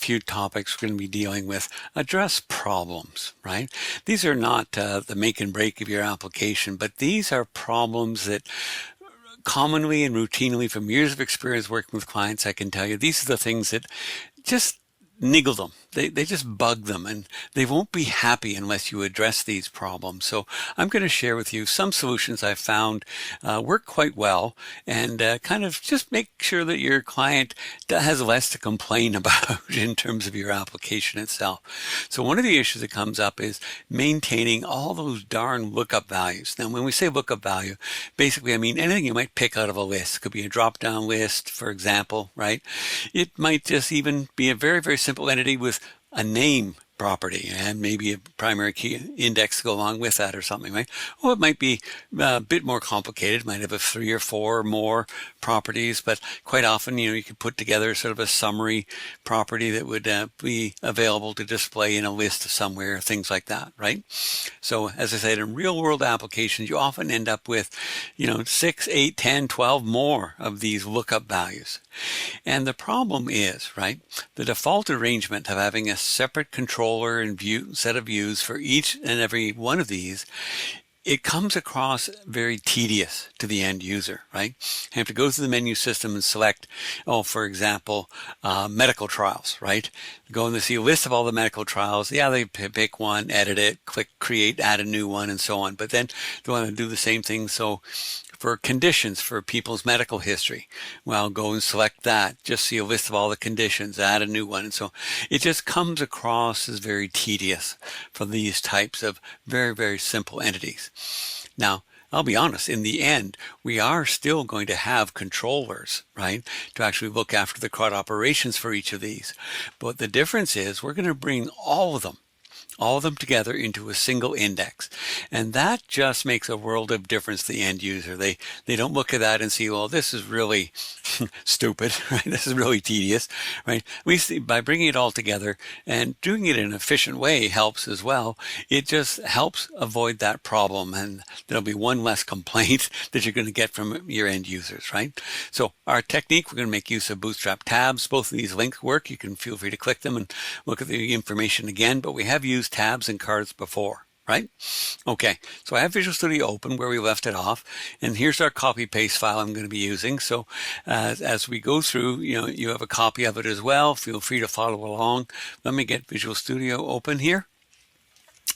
few topics we're going to be dealing with address problems, right? These are not the make and break of your application, but these are problems that commonly and routinely, from years of experience working with clients, I can tell you these are the things that just niggle them. They just bug them, and they won't be happy unless you address these problems. So I'm going to share with you some solutions I've found work quite well, and kind of just make sure that your client has less to complain about in terms of your application itself. So one of the issues that comes up is maintaining all those darn lookup values. Now, when we say lookup value, basically I mean anything you might pick out of a list. It could be a drop-down list, for example, right? It might just even be a very, very simple entity with a name property and maybe a primary key index to go along with that or something, right? Or it might be a bit more complicated. It might have 3 or 4 or more properties, but quite often, you could put together sort of a summary property that would be available to display in a list somewhere, things like that, right? So as I said, in real world applications, you often end up with, 6, 8, 10, 12 more of these lookup values. And the problem is, right, the default arrangement of having a separate controller and set of views for each and every one of these, it comes across very tedious to the end user, right? You have to go through the menu system and select, for example, medical trials, right? Go and see a list of all the medical trials. Yeah, they pick one, edit it, click create, add a new one, and so on. But then they want to do the same thing. So for conditions for people's medical history, well, go and select that. Just see a list of all the conditions, add a new one. And so it just comes across as very tedious for these types of very, very simple entities. Now, I'll be honest, in the end, we are still going to have controllers, right, to actually look after the CRUD operations for each of these. But the difference is we're going to bring all of them together into a single index. And that just makes a world of difference to the end user. They don't look at that and see, well, this is really stupid, right? This is really tedious, right? We see by bringing it all together and doing it in an efficient way helps as well. It just helps avoid that problem, and there'll be one less complaint that you're going to get from your end users, right? So our technique, we're going to make use of Bootstrap tabs. Both of these links work. You can feel free to click them and look at the information again, but we have used tabs and cards before, right? Okay, so I have Visual Studio open where we left it off, and here's our copy paste file I'm going to be using. So as we go through, you have a copy of it as well. Feel free to follow along. Let me get Visual Studio open here.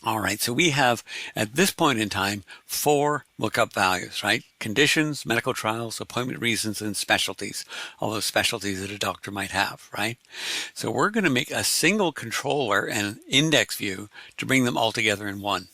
All right, so we have, at this point in time, 4 lookup values, right? Conditions, medical trials, appointment reasons, and specialties. All those specialties that a doctor might have, right? So we're going to make a single controller and an index view to bring them all together in one.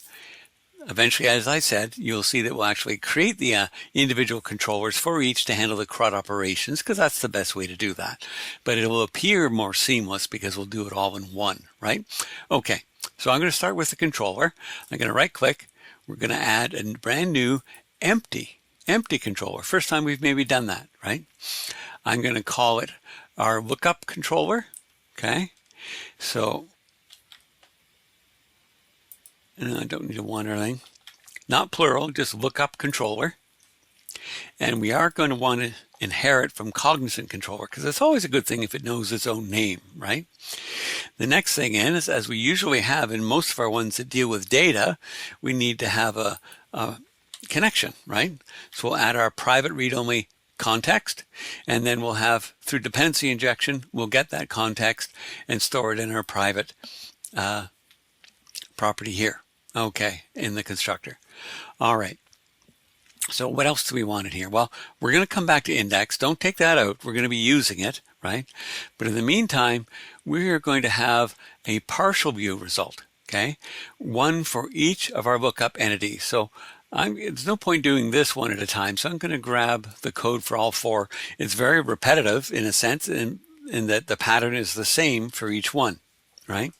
Eventually, as I said, you'll see that we'll actually create the individual controllers for each to handle the CRUD operations, because that's the best way to do that. But it will appear more seamless because we'll do it all in one, right? Okay. So I'm going to start with the controller. I'm going to right click. We're going to add a brand new empty controller. First time we've maybe done that, right? I'm going to call it our lookup controller. Okay. So, and I don't need a one or anything. Not plural, just lookup controller. And we are going to want to inherit from cognizant controller, because it's always a good thing if it knows its own name, right? The next thing is, as we usually have in most of our ones that deal with data, we need to have a connection, right? So we'll add our private read-only context, and then we'll have, through dependency injection, we'll get that context and store it in our private property here, okay, in the constructor. All right. So what else do we want in here? Well, we're going to come back to index. Don't take that out. We're going to be using it, right? But in the meantime, we're going to have a partial view result, okay? One for each of our lookup entities. So there's no point doing this one at a time. So I'm going to grab the code for all 4. It's very repetitive in a sense, in that the pattern is the same for each one, right?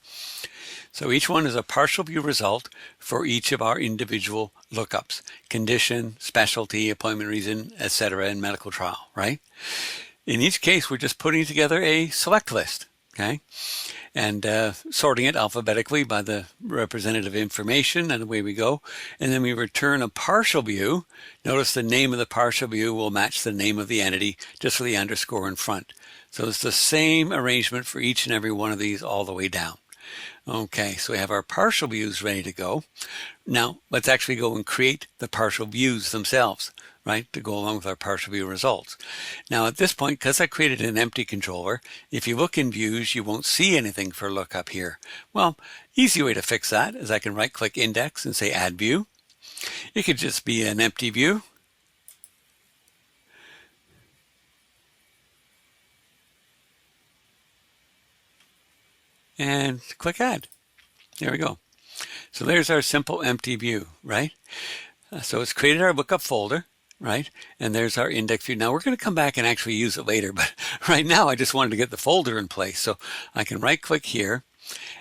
So each one is a partial view result for each of our individual lookups: condition, specialty, appointment reason, etc., and medical trial, right? In each case, we're just putting together a select list. okay? And sorting it alphabetically by the representative information, and away we go. And then we return a partial view. Notice the name of the partial view will match the name of the entity, just with the underscore in front. So it's the same arrangement for each and every one of these all the way down. Okay, so we have our partial views ready to go. Now, let's actually go and create the partial views themselves, right, to go along with our partial view results. Now, at this point, because I created an empty controller, if you look in views, you won't see anything for lookup here. Well, easy way to fix that is I can right-click index and say add view. It could just be an empty view. And click add. There we go. So there's our simple empty view, right? So it's created our lookup folder, right? And there's our index view. Now we're going to come back and actually use it later, but right now I just wanted to get the folder in place. So I can right click here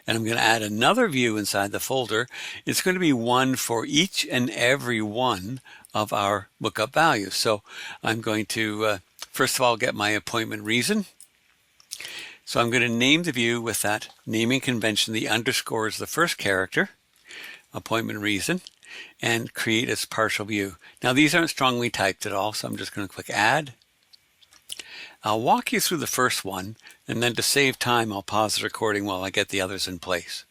and I'm going to add another view inside the folder. It's going to be one for each and every one of our lookup values. So I'm going to, first of all, get my appointment reason. So I'm going to name the view with that naming convention. The underscore is the first character, appointment reason, and create its partial view. Now these aren't strongly typed at all, so I'm just going to click add. I'll walk you through the first one, and then to save time, I'll pause the recording while I get the others in place.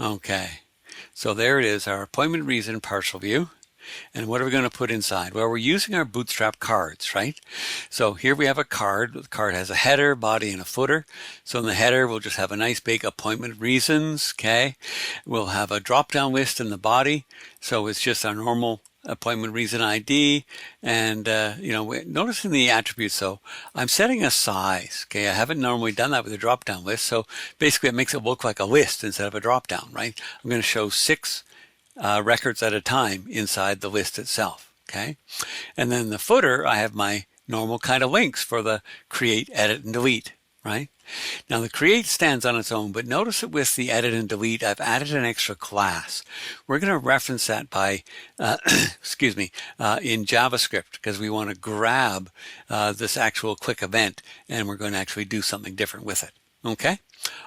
Okay, so there it is, our appointment reason partial view. And what are we going to put inside? Well, we're using our Bootstrap cards, right? So here we have a card. The card has a header, body, and a footer. So in the header, we'll just have a nice big appointment reasons, okay? We'll have a drop-down list in the body. So it's just our normal appointment reason ID. And, notice in the attributes, though, I'm setting a size, okay? I haven't normally done that with a drop-down list. So basically, it makes it look like a list instead of a drop-down, right? I'm going to show 6 records at a time inside the list itself, okay? And then the footer, I have my normal kind of links for the create, edit, and delete, right? Now the create stands on its own, but notice that with the edit and delete, I've added an extra class. We're going to reference that by, in JavaScript, because we want to grab this actual quick event, and we're going to actually do something different with it, okay?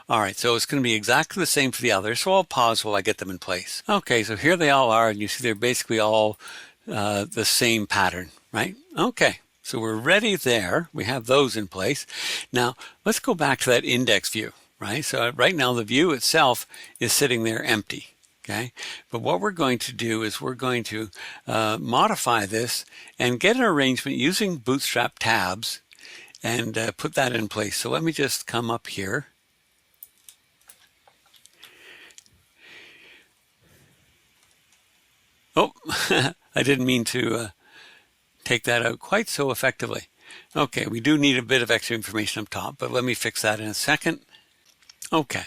All right, so it's going to be exactly the same for the others, so I'll pause while I get them in place. Okay, so here they all are, and you see they're basically all the same pattern, right? Okay, so we're ready there. We have those in place. Now, let's go back to that index view, right? So right now the view itself is sitting there empty, okay? But what we're going to do is we're going to modify this and get an arrangement using Bootstrap tabs and put that in place. So let me just come up here. Oh, I didn't mean to take that out quite so effectively. Okay, we do need a bit of extra information up top, but let me fix that in a second. Okay,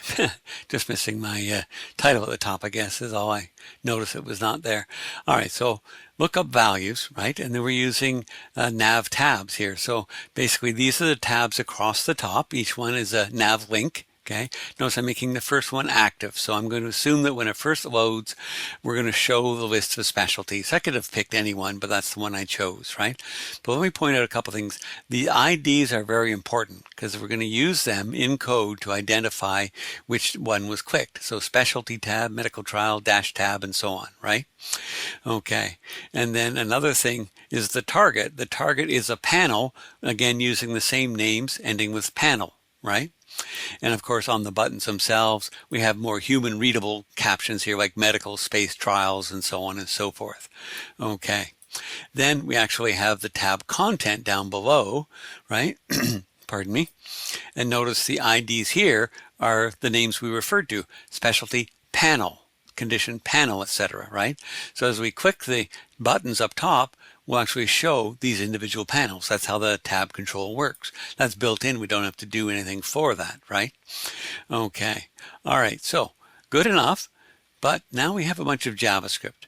just missing my title at the top, I guess, is all I noticed it was not there. All right, so look up values, right? And then we're using nav tabs here. So basically, these are the tabs across the top. Each one is a nav link. Okay, notice I'm making the first one active. So I'm going to assume that when it first loads, we're going to show the list of specialties. I could have picked any one, but that's the one I chose, right? But let me point out a couple things. The IDs are very important because we're going to use them in code to identify which one was clicked. So specialty tab, medical trial, dash tab, and so on, right? Okay, and then another thing is the target. The target is a panel, again, using the same names ending with panel, right? And of course, on the buttons themselves, we have more human readable captions here, like medical, space, trials, and so on and so forth. Okay. Then we actually have the tab content down below, right? Pardon me. And notice the IDs here are the names we referred to: specialty, panel, condition, panel, etc., right? So as we click the buttons up top, we'll actually show these individual panels. That's how the tab control works. That's built in. We don't have to do anything for that, right? Okay. All right. So good enough. But now we have a bunch of JavaScript.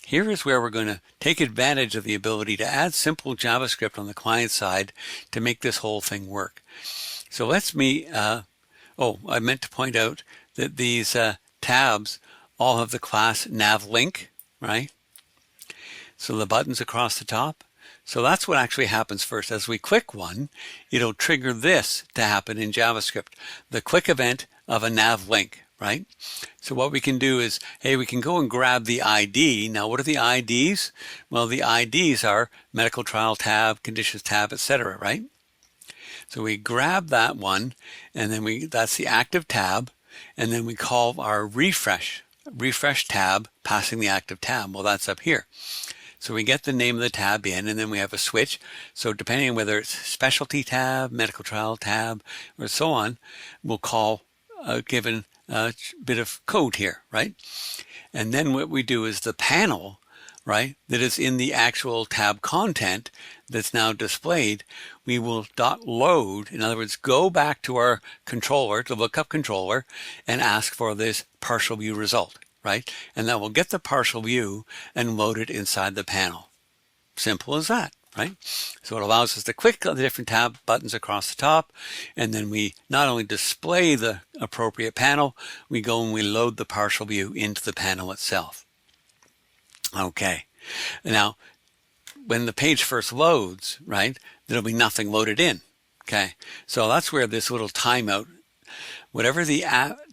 Here is where we're going to take advantage of the ability to add simple JavaScript on the client side to make this whole thing work. So I meant to point out that these tabs all have the class navlink, right? So the buttons across the top. So that's what actually happens first. As we click one, it'll trigger this to happen in JavaScript, the click event of a nav link, right? So what we can do is, hey, we can go and grab the ID. Now, what are the IDs? Well, the IDs are medical trial tab, conditions tab, etc., right? So we grab that one, and then that's the active tab, and then we call our refresh tab, passing the active tab. Well, that's up here. So we get the name of the tab in, and then we have a switch. So depending on whether it's specialty tab, medical trial tab, or so on, we'll call a given bit of code here, right? And then what we do is the panel, right, that is in the actual tab content that's now displayed, we will .load, in other words, go back to our controller, the lookup controller, and ask for this partial view result, right? And that will get the partial view and load it inside the panel. Simple as that, right? So it allows us to click the different tab buttons across the top, and then we not only display the appropriate panel, we go and we load the partial view into the panel itself. Okay, now when the page first loads, right, there'll be nothing loaded in. Okay, so that's where this little timeout, whatever the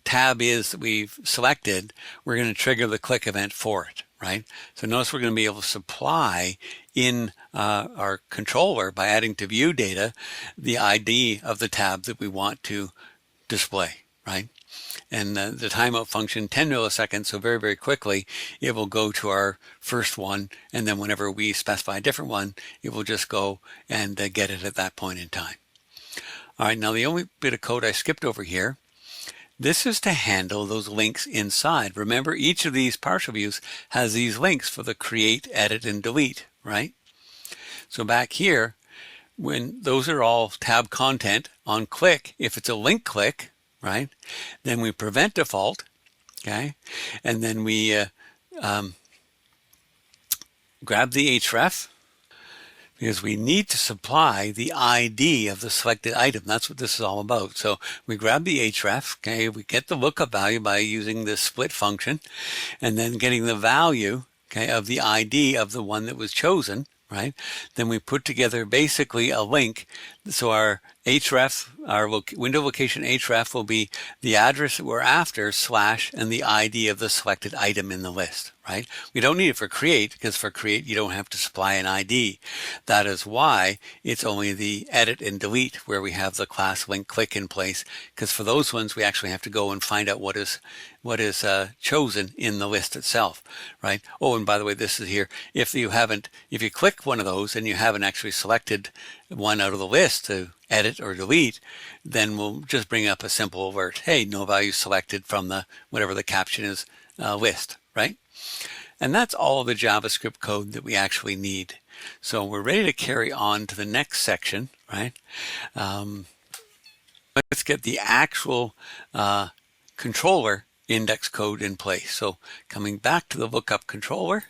tab is that we've selected, we're going to trigger the click event for it, right? So notice we're going to be able to supply in our controller by adding to view data the ID of the tab that we want to display, right? And the timeout function, 10 milliseconds, so very, very quickly, it will go to our first one, and then whenever we specify a different one, it will just go and get it at that point in time. All right, now the only bit of code I skipped over here, this is to handle those links inside. Remember, each of these partial views has these links for the create, edit, and delete, right? So back here, when those are all tab content on click, if it's a link click, right, then we prevent default, okay, and then we grab the href, because we need to supply the ID of the selected item. That's what this is all about. So we grab the href, okay, we get the lookup value by using the split function, and then getting the value, okay, of the ID of the one that was chosen, right? Then we put together basically a link. So our href, our window location href will be the address that we're after / and the ID of the selected item in the list, right? We don't need it for create, because for create you don't have to supply an ID. That is why it's only the edit and delete where we have the class link click in place, because for those ones we actually have to go and find out what is chosen in the list itself, right? Oh, and by the way, this is here. If you click one of those and you haven't actually selected one out of the list to edit or delete, then we'll just bring up a simple alert. Hey, no value selected from the whatever the caption is list, right? And that's all the JavaScript code that we actually need. So we're ready to carry on to the next section, right? Let's get the actual controller index code in place. So coming back to the lookup controller,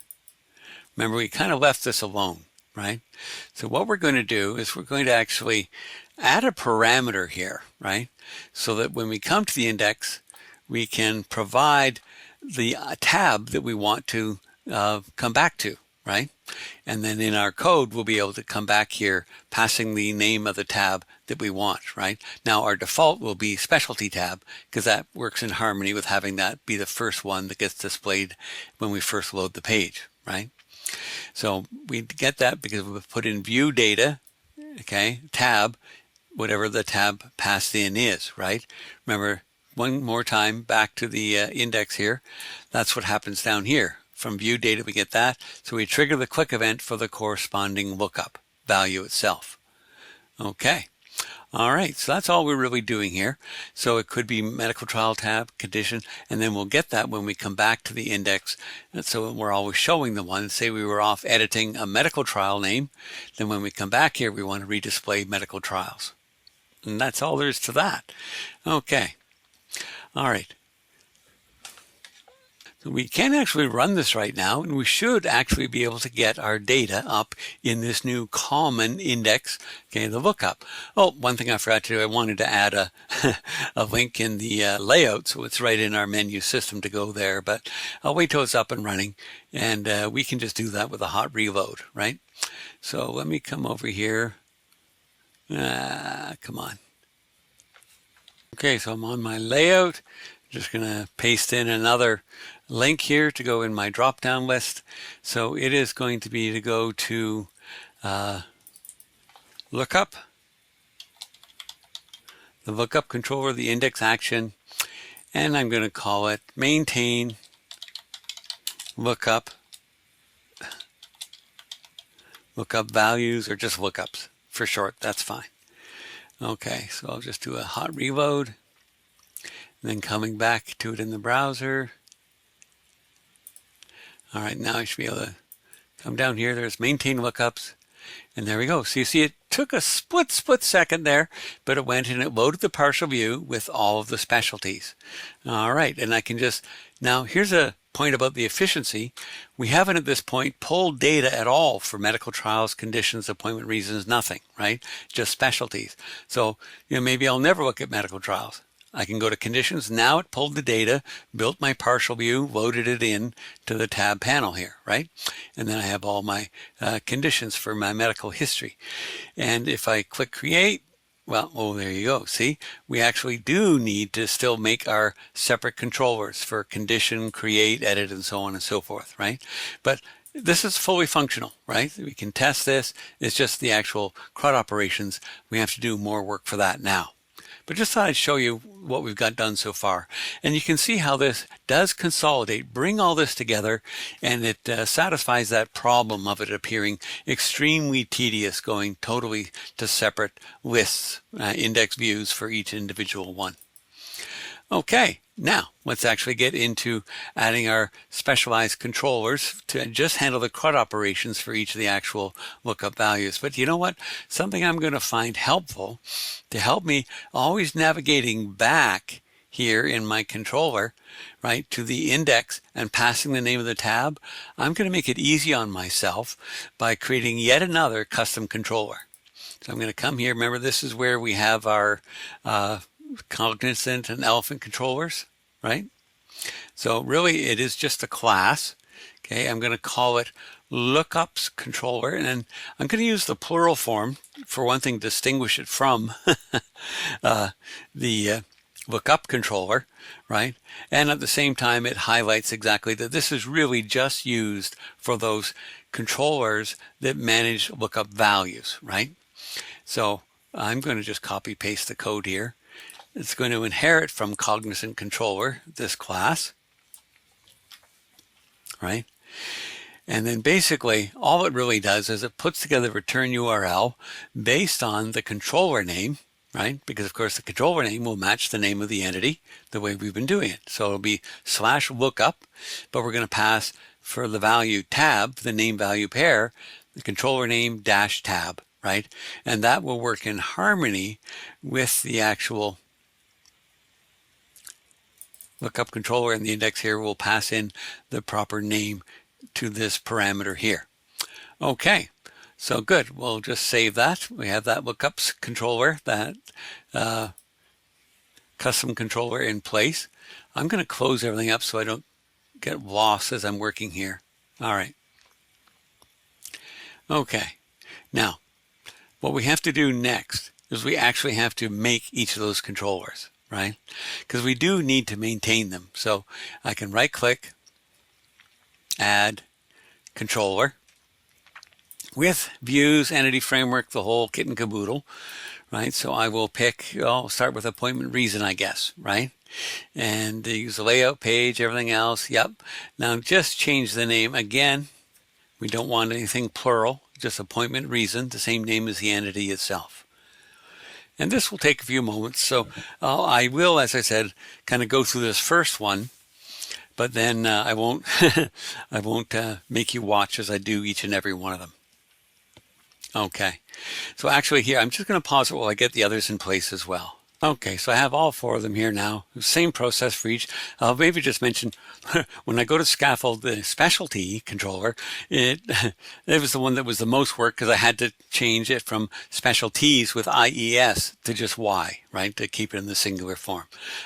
remember we kind of left this alone, right? So what we're going to do is we're going to actually add a parameter here, right? So that when we come to the index, we can provide the tab that we want to come back to, right? And then in our code, we'll be able to come back here, passing the name of the tab that we want, right? Now our default will be specialty tab, because that works in harmony with having that be the first one that gets displayed when we first load the page, right? So we get that because we've put in view data, okay, tab, whatever the tab passed in is, right? Remember, one more time back to the index here. That's what happens down here. From view data, we get that. So we trigger the click event for the corresponding lookup value itself. Okay. All right, so that's all we're really doing here. So it could be medical trial tab, condition, and then we'll get that when we come back to the index. And so we're always showing the one. Say we were off editing a medical trial name, then when we come back here, we want to redisplay medical trials. And that's all there is to that. Okay. All right. So we can actually run this right now, and we should actually be able to get our data up in this new common index, okay, the lookup. Oh, one thing I forgot to do, I wanted to add a, a link in the layout, so it's right in our menu system to go there, but I'll wait till it's up and running, and we can just do that with a hot reload, right? So let me come over here. Come on. Okay, so I'm on my layout. Just going to paste in another link here to go in my drop-down list. So it is going to be to go to Lookup, the Lookup controller, the index action, and I'm going to call it maintain lookup values, or just lookups for short. That's fine. Okay, so I'll just do a hot reload. Then coming back to it in the browser. All right, now I should be able to come down here. There's maintain lookups, and there we go. So you see it took a split second there, but it went and it loaded the partial view with all of the specialties. All right, and I can just, now here's a point about the efficiency. We haven't at this point pulled data at all for medical trials, conditions, appointment reasons, nothing, right? Just specialties. So, maybe I'll never look at medical trials. I can go to conditions. Now it pulled the data, built my partial view, loaded it in to the tab panel here, right? And then I have all my conditions for my medical history. And if I click create, well, oh, there you go. See, we actually do need to still make our separate controllers for condition, create, edit, and so on and so forth, right? But this is fully functional, right? We can test this. It's just the actual CRUD operations. We have to do more work for that now. But just thought I'd show you what we've got done so far. And you can see how this does consolidate, bring all this together, and it satisfies that problem of it appearing extremely tedious, going totally to separate lists, index views for each individual one. Okay, now let's actually get into adding our specialized controllers to just handle the CRUD operations for each of the actual lookup values. But you know what? Something I'm going to find helpful to help me always navigating back here in my controller, right, to the index and passing the name of the tab. I'm going to make it easy on myself by creating yet another custom controller. So I'm going to come here. Remember, this is where we have our cognizant and elephant controllers, right? So really it is just a class. Okay, I'm going to call it lookups controller, and I'm going to use the plural form for one thing, distinguish it from the lookup controller, right? And at the same time it highlights exactly that this is really just used for those controllers that manage lookup values, right? So I'm going to just copy paste the code here. It's going to inherit from cognizant controller, this class, right? And then basically all it really does is it puts together a return URL based on the controller name, right? Because of course the controller name will match the name of the entity the way we've been doing it. So it'll be /lookup, but we're going to pass for the value tab, the name value pair, the controller name -tab, right? And that will work in harmony with the actual lookup controller, and the index here will pass in the proper name to this parameter here. Okay, so good. We'll just save that. We have that lookups controller, that custom controller in place. I'm going to close everything up so I don't get lost as I'm working here. All right. Okay. Now, what we have to do next is we actually have to make each of those controllers, right? Because we do need to maintain them. So I can right click, add controller with views, entity framework, the whole kit and caboodle, right? So I will pick, I'll start with appointment reason, I guess, right? And use the layout page, everything else. Yep. Now just change the name again. We don't want anything plural, just appointment reason, the same name as the entity itself. And this will take a few moments. So I will, as I said, kind of go through this first one, but then I won't I won't make you watch as I do each and every one of them. Okay. So actually here, I'm just going to pause it while I get the others in place as well. Okay, so I have all four of them here now. Same process for each. I'll maybe just mention when I go to scaffold the specialty controller, it was the one that was the most work because I had to change it from specialties with IES to just Y, right, to keep it in the singular form.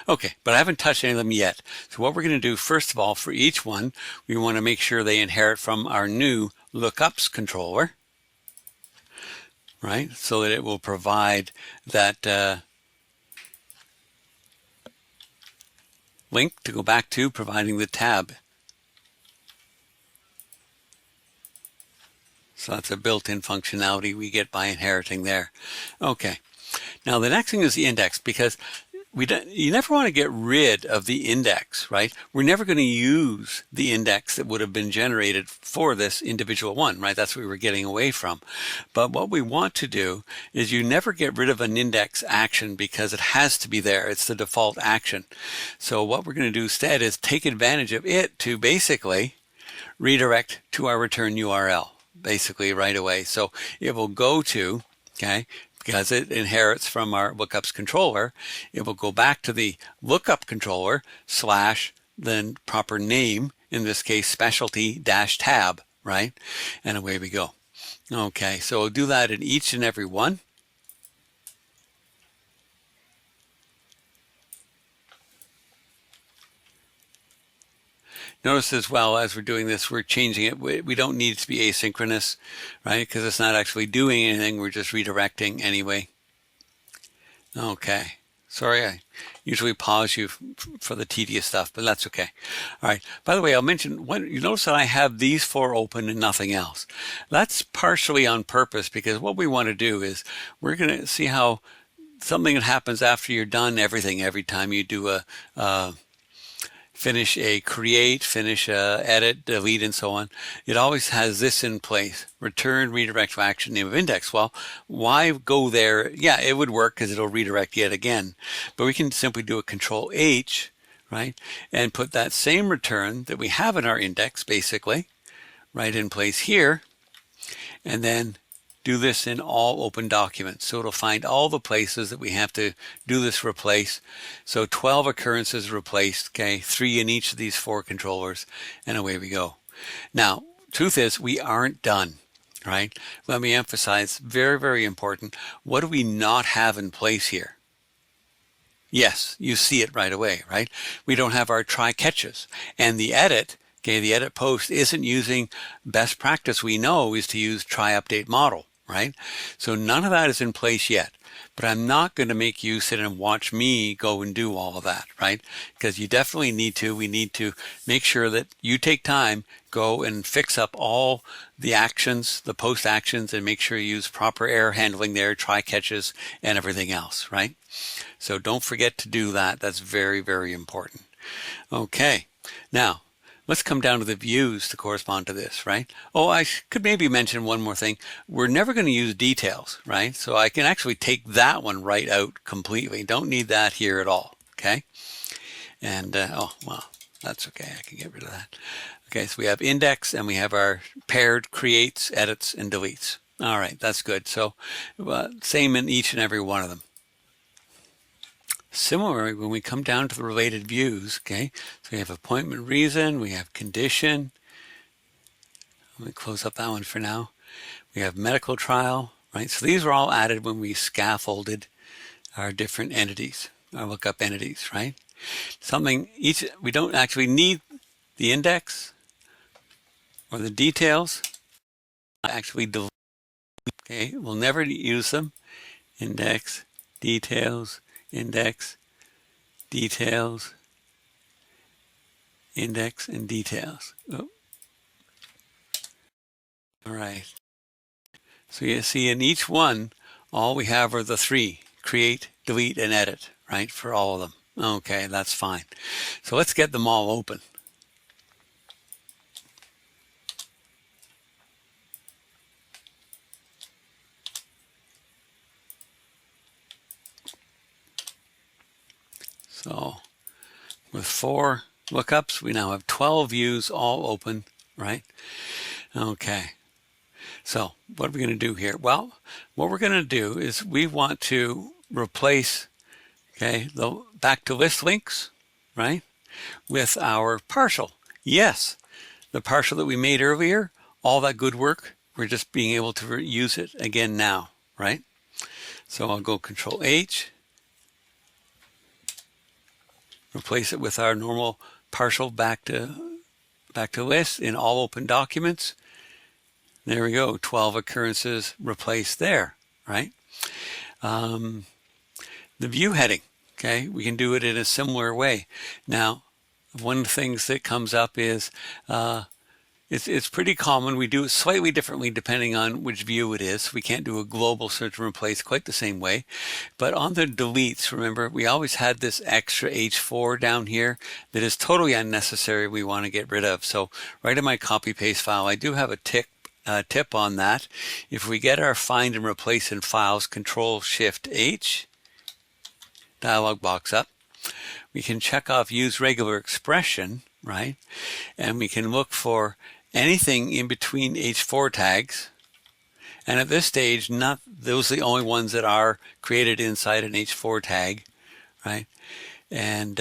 Okay, but I haven't touched any of them yet. So what we're going to do, first of all, for each one, we want to make sure they inherit from our new Lookups controller, right, so that it will provide that link to go back to, providing the tab. So that's a built-in functionality we get by inheriting there. Okay, now the next thing is the index, because you never want to get rid of the index, right? We're never going to use the index that would have been generated for this individual one, right? That's what we were getting away from. But what we want to do is you never get rid of an index action because it has to be there. It's the default action. So what we're going to do instead is take advantage of it to basically redirect to our return URL, basically right away. So it will go to, okay, because it inherits from our lookups controller, it will go back to the lookup controller / the proper name, in this case specialty -tab, right? And away we go. Okay, so we'll do that in each and every one. Notice as well, as we're doing this, we're changing it. We don't need it to be asynchronous, right? Because it's not actually doing anything. We're just redirecting anyway. Okay. Sorry, I usually pause you for the tedious stuff, but that's okay. All right. By the way, I'll mention, you notice that I have these four open and nothing else. That's partially on purpose, because what we want to do is we're going to see how something that happens after you're done everything, every time you do a finish a create, finish a edit, delete, and so on. It always has this in place: return, redirect to action, name of index. Well, why go there? Yeah, it would work because it'll redirect yet again. But we can simply do a Control H, right, and put that same return that we have in our index, basically, right in place here, and then do this in all open documents. So it'll find all the places that we have to do this replace. So 12 occurrences replaced, okay, 3 in each of these 4 controllers, and away we go. Now, truth is, we aren't done, right? Let me emphasize, very, very important. What do we not have in place here? Yes, you see it right away, right? We don't have our try catches, and the edit, okay, the edit post isn't using best practice. We know is to use try update model, right? So none of that is in place yet, but I'm not going to make you sit and watch me go and do all of that, right? Because you definitely need to. We need to make sure that you take time, go and fix up all the actions, the post actions, and make sure you use proper error handling there, try catches, and everything else, right? So don't forget to do that. That's very, very important. Okay. Now, let's come down to the views to correspond to this, right? Oh, I could maybe mention one more thing. We're never going to use details, right? So I can actually take that one right out completely. Don't need that here at all, okay? And, oh, well, that's okay. I can get rid of that. Okay, so we have index and we have our paired creates, edits, and deletes. All right, that's good. So same in each and every one of them. Similarly, when we come down to the related views, okay, so we have appointment reason, we have condition. Let me close up that one for now. We have medical trial, right? So these were all added when we scaffolded our different entities, our lookup entities, right? We don't actually need the index or the details. Actually delete, okay, we'll never use them. Index, details, index, details, index, and details. Oh. All right. So you see in each one, all we have are the 3, create, delete, and edit, right, for all of them. Okay, that's fine. So let's get them all open. So with 4 lookups, we now have 12 views all open, right? Okay. So what are we going to do here? Well, what we're going to do is we want to replace, okay, the back to list links, right, with our partial. Yes, the partial that we made earlier, all that good work, we're just being able to use it again now, right? So I'll go Control H, replace it with our normal partial back to list in all open documents. There we go, 12 occurrences replaced there, right? The view heading, okay, we can do it in a similar way. Now, one of the things that comes up is it's pretty common. We do it slightly differently depending on which view it is. We can't do a global search and replace quite the same way. But on the deletes, remember, we always had this extra H4 down here that is totally unnecessary we want to get rid of. So right in my copy paste file, I do have a tip on that. If we get our find and replace in files, Control Shift H, dialog box up, we can check off use regular expression, right? And we can look for anything in between H4 tags. And at this stage, those are the only ones that are created inside an H4 tag, right? And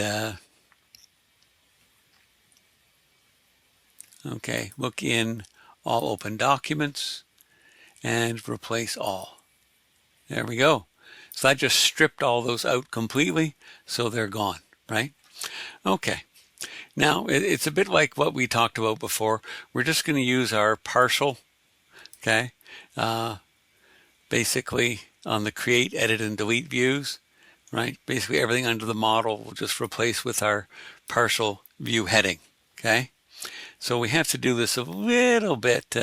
okay, look in all open documents and replace all. There we go. So I just stripped all those out completely, so they're gone, right? Okay. Now, it's a bit like what we talked about before. We're just going to use our partial, okay, basically on the create, edit, and delete views, right? Basically everything under the model will just replace with our partial view heading, okay? So we have to do this a little bit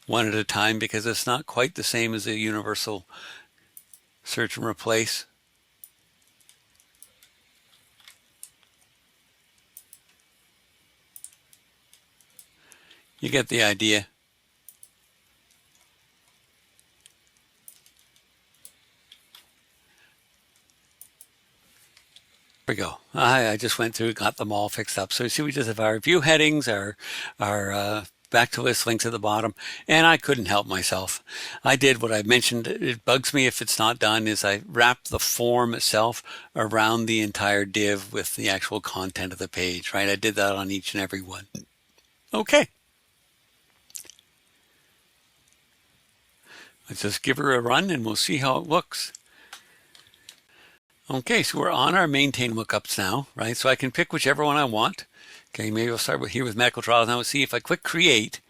one at a time because it's not quite the same as a universal search and replace. You get the idea. There we go. I just went through, got them all fixed up. So you see, we just have our view headings, our back to list links at the bottom, and I couldn't help myself. I did what I mentioned. It bugs me if it's not done, is I wrap the form itself around the entire div with the actual content of the page, right? I did that on each and every one. Okay. Let's just give her a run and we'll see how it looks. Okay, so we're on our maintain lookups now, right? So I can pick whichever one I want. Okay, maybe I'll start here with medical trials. Now we'll see if I click create.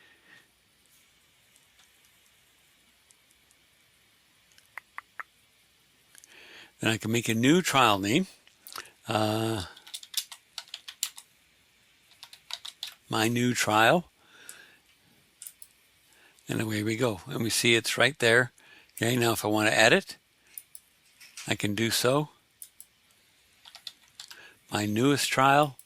Then I can make a new trial name. My new trial. And away we go. And we see it's right there. Okay, now if I want to edit, I can do so. My newest trial,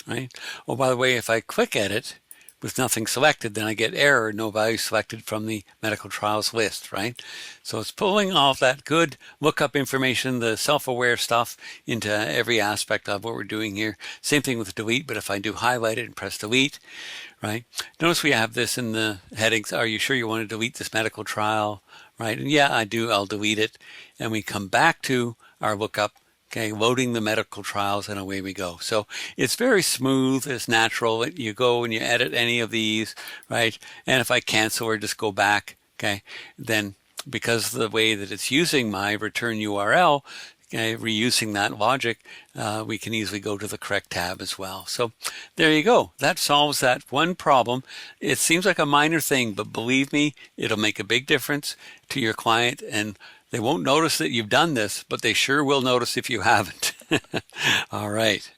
right? Oh, by the way, if I click edit with nothing selected, then I get error, no value selected from the medical trials list, right? So it's pulling all of that good lookup information, the self-aware stuff into every aspect of what we're doing here. Same thing with delete, but if I do highlight it and press delete, right? Notice we have this in the headings. Are you sure you want to delete this medical trial, right? And yeah, I do. I'll delete it. And we come back to our lookup. Okay, loading the medical trials, and away we go. So it's very smooth, it's natural. You go and you edit any of these, right? And if I cancel or just go back, okay, then because of the way that it's using my return URL, okay, reusing that logic, we can easily go to the correct tab as well. So there you go. That solves that one problem. It seems like a minor thing, but believe me, it'll make a big difference to your client, and they won't notice that you've done this, but they sure will notice if you haven't. All right.